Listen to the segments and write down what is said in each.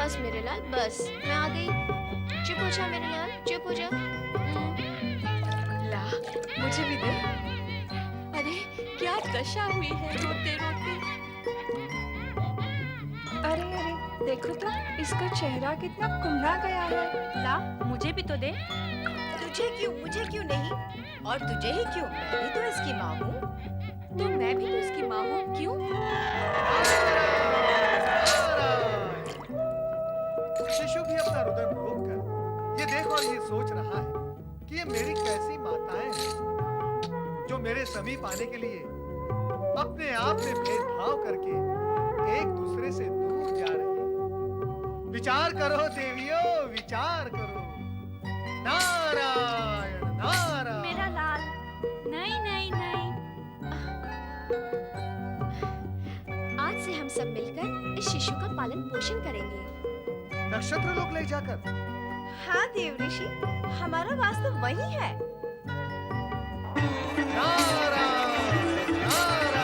बस मेरे लाल बस, मैं आ गई। चुप हो जा मेरे लाल, चुप हो जा। ला, मुझे भी दे। अरे क्या दशा हुई है रोते रोते। अरे अरे, देखो तो इसका चेहरा कितना कुम्हला गया है। ला, मुझे भी तो दे। तुझे क्यों, मुझे क्यों नहीं? और तुझे ही क्यों? मैं भी तो इसकी माँ हूँ। तो मैं भी तो इसकी माँ हूँ, क्यों? शिशु भी अपना रुदन रोककर ये देख और ये सोच रहा है कि ये मेरी कैसी माताएं हैं जो मेरे समीप आने के लिए अपने आप में भेदभाव करके एक दूसरे से दूर जा रही हैं। विचार करो देवियों, विचार करो। नारायण नारायण। मेरा लाल, नहीं नहीं नहीं। आज से हम सब मिलकर इस शिशु का पालन पोषण करेंगे। नक्षत्र लोक ले जाकर। हाँ देव ऋषि, हमारा वास्तव वही है। नारायण नारायण।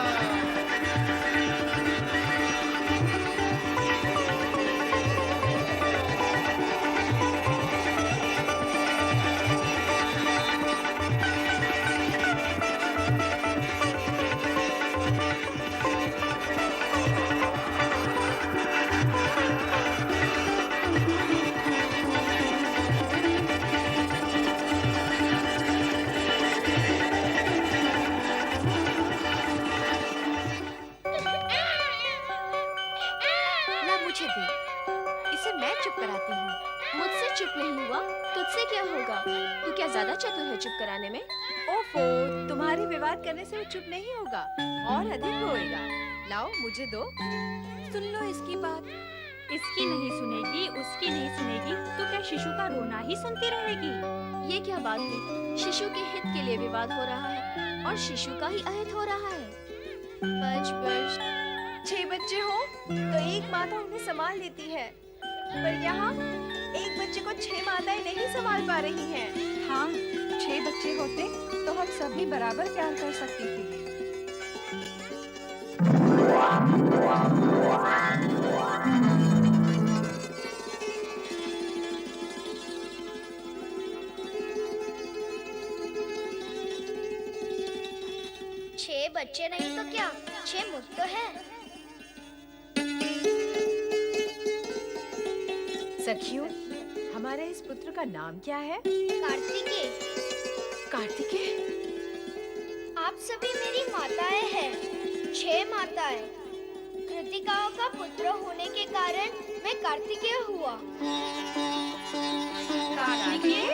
मुझे दे, इसे मैं चुप कराती हूँ। मुझसे चुप नहीं हुआ, तुझसे क्या होगा? तू क्या ज्यादा चतुर है चुप कराने में? ओफो, तुम्हारी विवाद करने से वो चुप नहीं होगा और अधिक रोएगा। लाओ मुझे दो। सुन लो इसकी बात। इसकी नहीं सुनेगी, उसकी नहीं सुनेगी, तो क्या शिशु का रोना ही सुनती रहेगी? ये क्या बात हुई? शिशु के हित के लिए विवाद हो रहा है और शिशु का ही अहित हो रहा है। बच बच। 6 बच्चे हो तो एक माता उन्हें संभाल लेती है, पर यहाँ एक बच्चे को 6 माताएं नहीं संभाल पा रही हैं। हाँ, 6 बच्चे होते तो हम सभी बराबर प्यार कर सकती थी। छह बच्चे नहीं तो क्या, 6 मुख तो है। सखियों, हमारे इस पुत्र का नाम क्या है? कार्तिकेय। कार्तिकेय? आप सभी मेरी माताएं हैं, 6 माताएं। कृतिकाओं का पुत्र होने के कारण मैं कार्तिकेय हुआ। कार्तिकेय?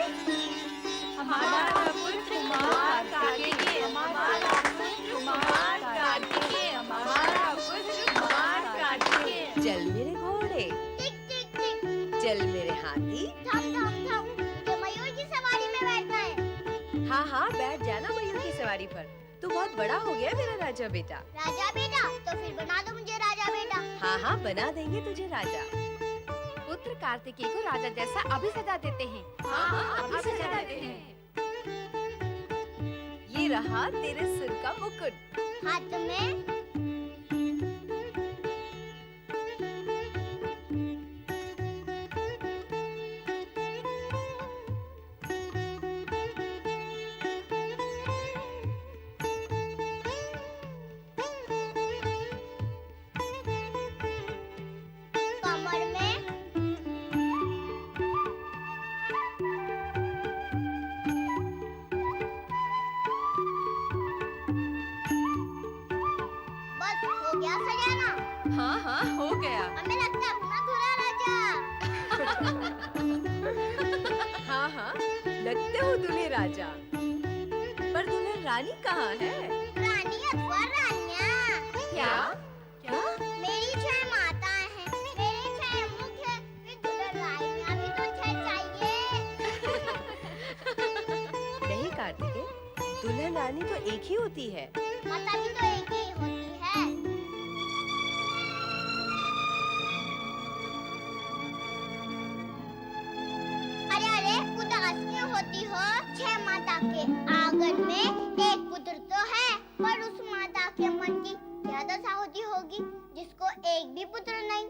हमारा पुत्र कुमार कार्तिकेय, हमारा पुत्र कुमार कार्तिकेय, हमारा पुत्र कुमार कार्तिकेय। चल मेरे घोड़े, टिक टिक टिक। चल मेरे हाथी। थम थम थम। मुझे मयूर की सवारी में बैठना है। हाँ हाँ, बैठ जाना मयूर की सवारी पर। तू बहुत बड़ा हो गया मेरा राजा बेटा। राजा बेटा? तो फिर बना दो मुझे राजा बेटा। हाँ हाँ, बना देंगे तुझे राजा। पुत्र कार्तिकेय को राजा जैसा अभी सजा देते हैं। हाँ, अभी सजा देते हैं। ये रहा तेरे सिर का मुकुट। हाथ में कमर में बस हो गया सजाना। हाँ हाँ, हो गया। हमें लगता है अपना धुरा राजा। हाँ हाँ, लगते हो दूल्हे राजा। पर दुल्हन रानी कहाँ है? रानी अथवा रानियाँ। क्या? क्या? मेरी 6 माताएं हैं, मेरे 6 मुख हैं, फिर दुल्हन रानियाँ भी तो 6 चाहिए। नहीं कार्तिकेय, दुल्हन रानी तो एक ही होती है। माता भी तो एक ही होती है। अरे अरे, उदास क्यों होती हो? 6 माता के आंगन में एक पुत्र तो है, पर उस माता के मन की क्या दशा होती होगी जिसको एक भी पुत्र नहीं।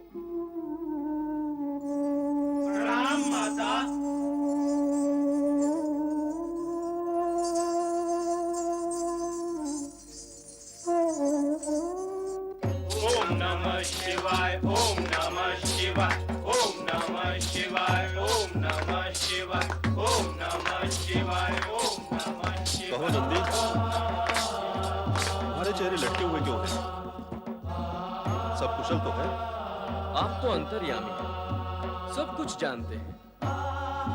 शिवाय, ओम नमः शिवाय, ओम नमः शिवाय, ओम नमः शिवाय, ओम नमः शिवाय। कहो नंदी, तुम्हारे चेहरे लटके हुए क्यों हैं? सब कुशल तो है? आप तो अंतर्यामी हैं, सब कुछ जानते हैं।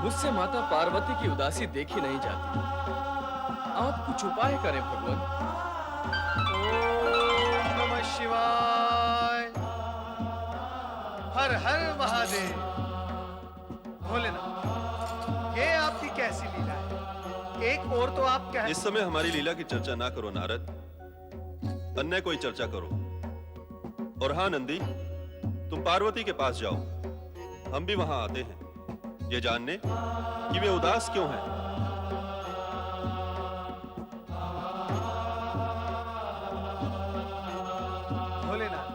मुझसे माता पार्वती की उदासी देखी नहीं जाती। आप कुछ उपाय करें भगवान। ओम नमः शिवाय, हर हर महादेव। भोलेनाथ, ये आपकी कैसी लीला है? एक और तो आप कह इस समय हमारी लीला की चर्चा ना करो नारद, अन्य कोई चर्चा करो। और हाँ नंदी, तुम पार्वती के पास जाओ, हम भी वहां आते हैं ये जानने कि वे उदास क्यों हैं। भोलेनाथ,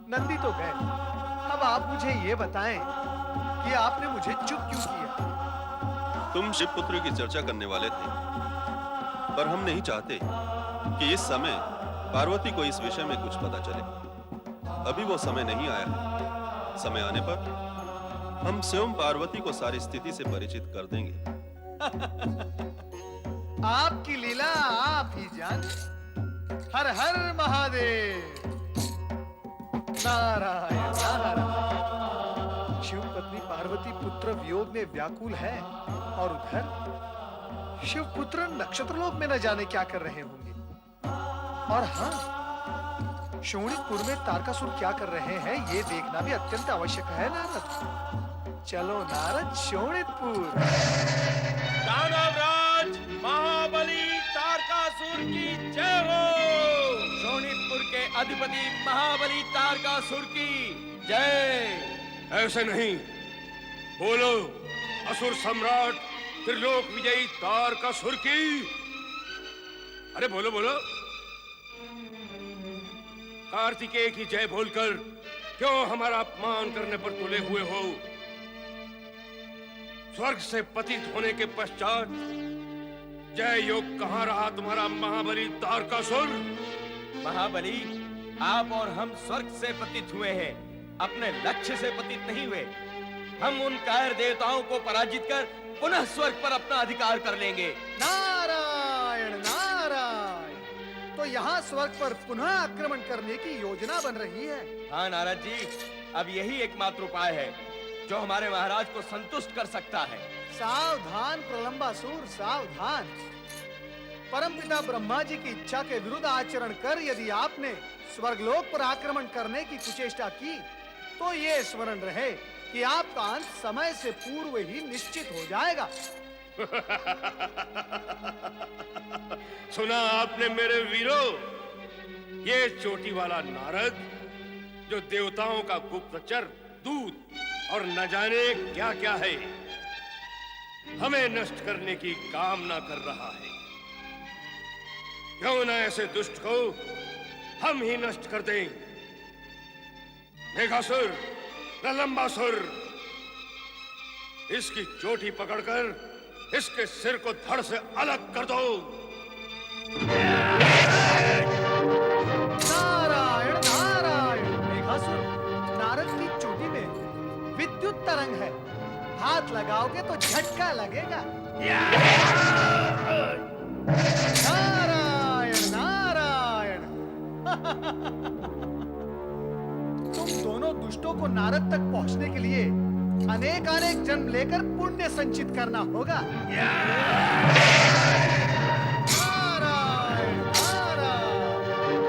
नंदी तो गए, अब आप मुझे ये बताएं कि आपने मुझे चुप क्यों किया? तुम शिव पुत्र की चर्चा करने वाले थे, पर हम नहीं चाहते कि इस समय पार्वती को इस विषय में कुछ पता चले। अभी वो समय नहीं आया है। समय आने पर हम स्वयं पार्वती को सारी स्थिति से परिचित कर देंगे। आपकी लीला आप ही जाने। हर हर महादेव। नारायण नारायण। शिव पत्नी पार्वती पुत्र वियोग में व्याकुल है और उधर शिव पुत्र नक्षत्रलोक में न जाने क्या कर रहे होंगे। और हाँ, शोणितपुर में तारकासुर क्या कर रहे हैं ये देखना भी अत्यंत आवश्यक है नारद। चलो नारद, शोणितपुर। दानवराज महाबली तारकासुर की जय हो। शोणितपुर के अधिपति महाबली तारकासुर की जय। ऐसे नहीं, बोलो असुर सम्राट त्रिलोक विजयी तारकासुर की। अरे बोलो बोलो। कार्तिकेय की जय बोलकर क्यों हमारा अपमान करने पर तुले हुए हो? स्वर्ग से पतित होने के पश्चात जय योग कहां रहा तुम्हारा महाबली तारकासुर? महाबली, आप और हम स्वर्ग से पतित हुए हैं, अपने लक्ष्य से पतित नहीं हुए। हम उन कायर देवताओं को पराजित कर पुनः स्वर्ग पर अपना अधिकार कर लेंगे। नारायण नारायण। तो यहाँ स्वर्ग पर पुनः आक्रमण करने की योजना बन रही है। हाँ नारद जी, अब यही एकमात्र उपाय है जो हमारे महाराज को संतुष्ट कर सकता है। सावधान प्रलंबासुर, सावधान। परमपिता ब्रह्मा जी की इच्छा के विरुद्ध आचरण कर यदि आपने स्वर्गलोक पर आक्रमण करने की कुचेष्टा की तो ये स्मरण रहे कि आपका अंत समय से पूर्व ही निश्चित हो जाएगा। सुना आपने मेरे वीरों, ये चोटी वाला नारद जो देवताओं का गुप्तचर, दूत और न जाने क्या क्या है, हमें नष्ट करने की कामना कर रहा है। क्यों ना ऐसे दुष्ट को हम ही नष्ट कर दें। मेघासुर, प्रलंबासुर, इसकी चोटी पकड़कर इसके सिर को धड़ से अलग कर दो। नारायण नारायण। मेघासुर, नारद की चोटी में विद्युत तरंग है, हाथ लगाओगे तो झटका लगेगा। नारायण नारायण। तुम दोनों दुष्टों को नारद तक पहुंचने के लिए अनेक अनेक जन्म लेकर पुण्य संचित करना होगा। नारायण नारायण।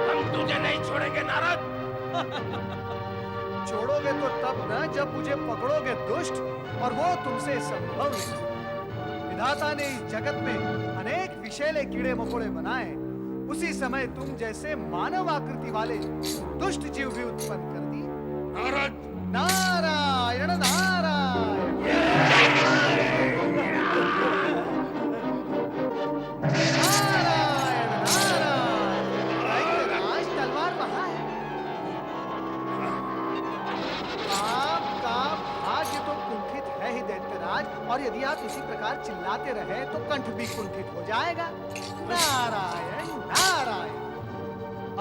हम तुझे नहीं छोड़ेंगे नारद। छोड़ोगे तो तब न जब मुझे पकड़ोगे दुष्ट, और वो तुमसे संभव नहीं। विधाता ने इस जगत में अनेक विषैले कीड़े मकोड़े बनाए, उसी समय तुम जैसे मानव आकृति वाले दुष्ट जीव भी उत्पन्न कर दिए। नारद, नारायण नारायण। नारायण नारायण। दैत्यराज, तलवार वहां है। आपका भाग्य तो कुंठित है ही दैत्यराज, और यदि आप इसी प्रकार चिल्लाते रहे तो कंठ भी कुंठित हो जाएगा। नारायण नारायण।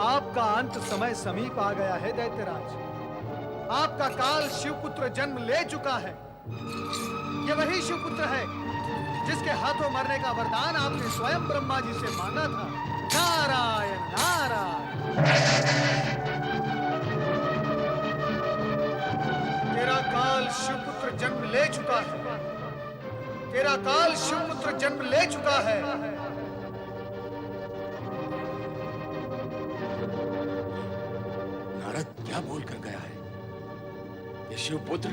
आपका अंत समय समीप आ गया है दैत्यराज। आपका काल शिवपुत्र जन्म ले चुका है। ये वही शिवपुत्र है जिसके हाथों मरने का वरदान आपने स्वयं ब्रह्मा जी से मांगा था। नारायण नारायण। तेरा काल शिवपुत्र जन्म ले चुका है। तेरा काल शिवपुत्र जन्म ले चुका है। नारद क्या बोल कर गया है? ये शिवपुत्र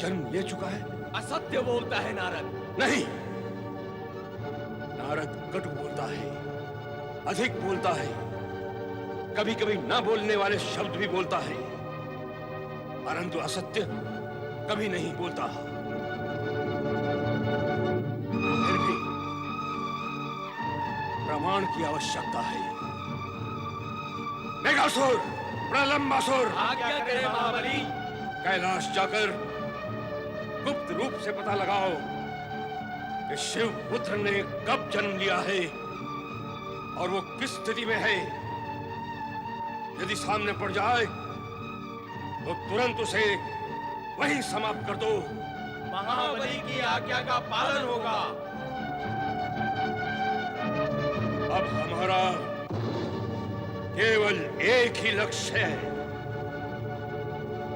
जन्म ले चुका है? असत्य बोलता है नारद। नहीं, नारद कटु बोलता है, अधिक बोलता है, कभी कभी न बोलने वाले शब्द भी बोलता है, परंतु असत्य कभी नहीं बोलता। फिर भी प्रमाण की आवश्यकता है। मेघासुर, प्रलंबासुर, आज्ञा करें महाबली। कैलाश जाकर गुप्त रूप से पता लगाओ कि शिवपुत्र ने कब जन्म लिया है और वो किस स्थिति में है। यदि सामने पड़ जाए तो तुरंत उसे वहीं समाप्त कर दो। महाबली की आज्ञा का पालन होगा। अब हमारा केवल एक ही लक्ष्य है,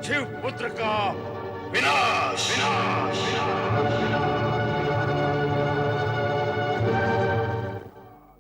शिवपुत्र का विनाश। विनाश, विनाश।